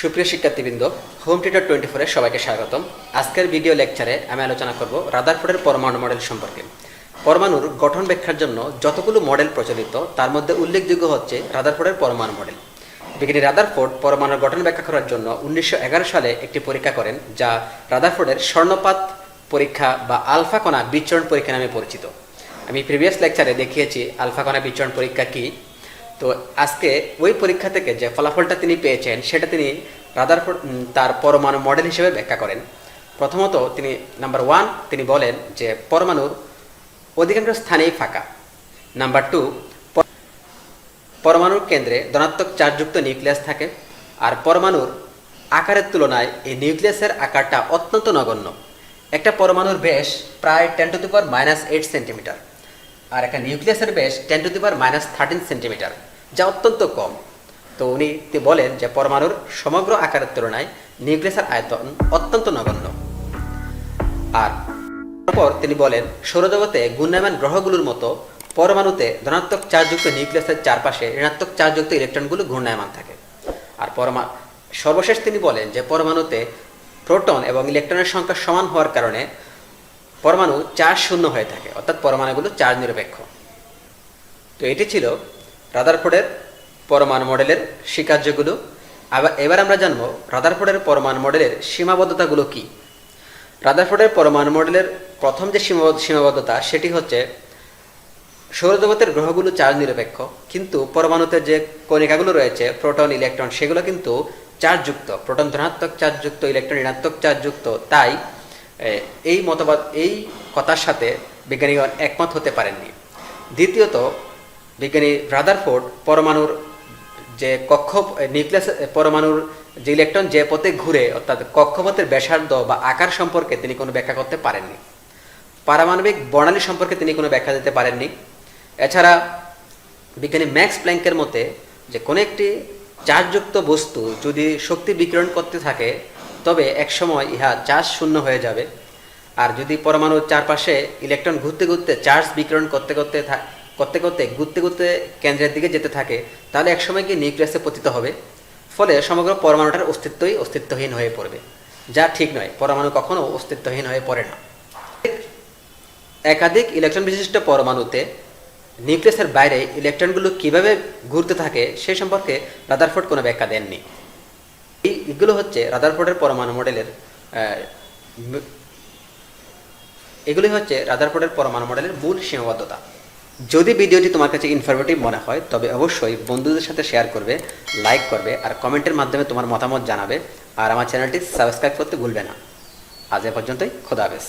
সুপ্রিয় শিক্ষার্থীবৃন্দ, home tutor 24 এর সবাইকে স্বাগতম। আজকের ভিডিও লেকচারে আমি আলোচনা করব রাদারফোর্ডের পরমাণু মডেল সম্পর্কে। পরমাণুর গঠন ব্যাখ্যার জন্য যতগুলো মডেল প্রচলিত তার মধ্যে উল্লেখযোগ্য হচ্ছে রাদারফোর্ডের পরমাণু মডেল। বিজ্ঞানী রাদারফোর্ড পরমাণুর গঠন ব্যাখ্যা করার জন্য 1911 সালে একটি পরীক্ষা করেন, যা রাদারফোর্ডের স্বর্ণপাত পরীক্ষা বা আলফা কণা বিচরণ পরীক্ষা নামে পরিচিত। আমি প্রিভিয়াস লেকচারে দেখিয়েছি আলফা কণা বিচরণ পরীক্ষা কী। তো আজকে ওই পরীক্ষা থেকে যে ফলাফলটা তিনি পেয়েছেন সেটা তিনি রাদারফোর্ড তার পরমাণু মডেল হিসেবে ব্যাখ্যা করেন। প্রথমত তিনি নাম্বার 1 তিনি বলেন যে পরমাণুর অধিকাংশ স্থানেই ফাঁকা। নাম্বার 2, পরমাণুর কেন্দ্রে ধনাত্মক চার্জযুক্ত নিউক্লিয়াস থাকে, আর পরমাণুর আকারের তুলনায় এই নিউক্লিয়াসের আকারটা অত্যন্ত নগণ্য। একটা পরমাণুর ব্যাস প্রায় 10⁻⁻8 সেন্টিমিটার, আর একটা নিউক্লিয়াসের ব্যাস 10⁻13 সেন্টিমিটার, যা অত্যন্ত কম। তো উনি বলেন যে পরমাণুর সমগ্র আকারের তুলনায় নিউক্লিয়াসের আয়তন অত্যন্ত নগণ্য। আর তারপর তিনি বলেন সৌরজগতে ঘূর্ণায়মান গ্রহগুলোর মতো পরমাণুতে ধনাত্মক চার্জযুক্ত নিউক্লিয়াসের চারপাশে ঋণাত্মক চার্জযুক্ত ইলেকট্রনগুলো ঘূর্ণায়মান থাকে। আর সর্বশেষ তিনি বলেন যে পরমাণুতে প্রোটন এবং ইলেকট্রনের সংখ্যা সমান হওয়ার কারণে পরমাণু চার্জ শূন্য হয়ে থাকে, অর্থাৎ পরমাণুগুলো চার্জ নিরপেক্ষ। তো এটি ছিল রাদারফোর্ডের পরমাণু মডেলের স্বীকার্যগুলো। এবার আমরা জানব রাদারফোর্ডের পরমাণু মডেলের সীমাবদ্ধতাগুলো কি। রাদারফোর্ডের পরমাণু মডেলের প্রথম যে সীমাবদ্ধতা সেটি হচ্ছে সৌরজগতের গ্রহগুলো চার্জ নিরপেক্ষ, কিন্তু পরমাণুতে যে কণিকাগুলো রয়েছে প্রোটন ইলেকট্রন সেগুলো কিন্তু চার্জযুক্ত। প্রোটন ধনাত্মক চার্জযুক্ত, ইলেকট্রন ঋণাত্মক চার্জযুক্ত। তাই এই কথার সাথে বিজ্ঞানীগণ একমত হতে পারেননি। দ্বিতীয়ত, বিজ্ঞানী রাদারফোর্ড পরমাণুর যে নিউক্লিয়াস পরমাণুর যে ইলেকট্রন যে পথে ঘুরে, অর্থাৎ কক্ষপথের ব্যাসার্ধ বা আকার সম্পর্কে তিনি কোনো ব্যাখ্যা করতে পারেননি। পারমাণবিক বর্ণালী সম্পর্কে তিনি কোনো ব্যাখ্যা দিতে পারেননি। এছাড়া বিজ্ঞানী ম্যাক্স প্ল্যাঙ্কের মতে যে কোনো একটি চার্জযুক্ত বস্তু যদি শক্তি বিকিরণ করতে থাকে তবে একসময় ইহা চার্জ শূন্য হয়ে যাবে। আর যদি পরমাণুর চারপাশে ইলেকট্রন ঘুরতে ঘুরতে চার্জ বিকিরণ করতে ঘুরতে কেন্দ্রের দিকে যেতে থাকে, তাহলে একসময় গিয়ে নিউক্লিয়াসে পতিত হবে। ফলে সমগ্র পরমাণুটার অস্তিত্বহীন হয়ে পড়বে, যা ঠিক নয়। পরমাণু কখনো অস্তিত্বহীন হয়ে পড়ে না। একাধিক ইলেকট্রন বিশিষ্ট পরমাণুতে নিউক্লিয়াসের বাইরে ইলেকট্রনগুলো কিভাবে ঘুরতে থাকে সে সম্পর্কে রাদারফোর্ড কোনো ব্যাখ্যা দেননি। এগুলো হচ্ছে রাদারফোর্ডের পরমাণু মডেলের মূল সীমাবদ্ধতা। যদি ভিডিওটি তোমার কাছে ইনফরমেটিভ মনে হয় তবে অবশ্যই বন্ধুদের সাথে শেয়ার করবে, লাইক করবে, আর কমেন্টের মাধ্যমে তোমার মতামত জানাবে। আর আমার চ্যানেলটি সাবস্ক্রাইব করতে ভুলবে না। আজ এ পর্যন্তই, খোদা হাফেজ।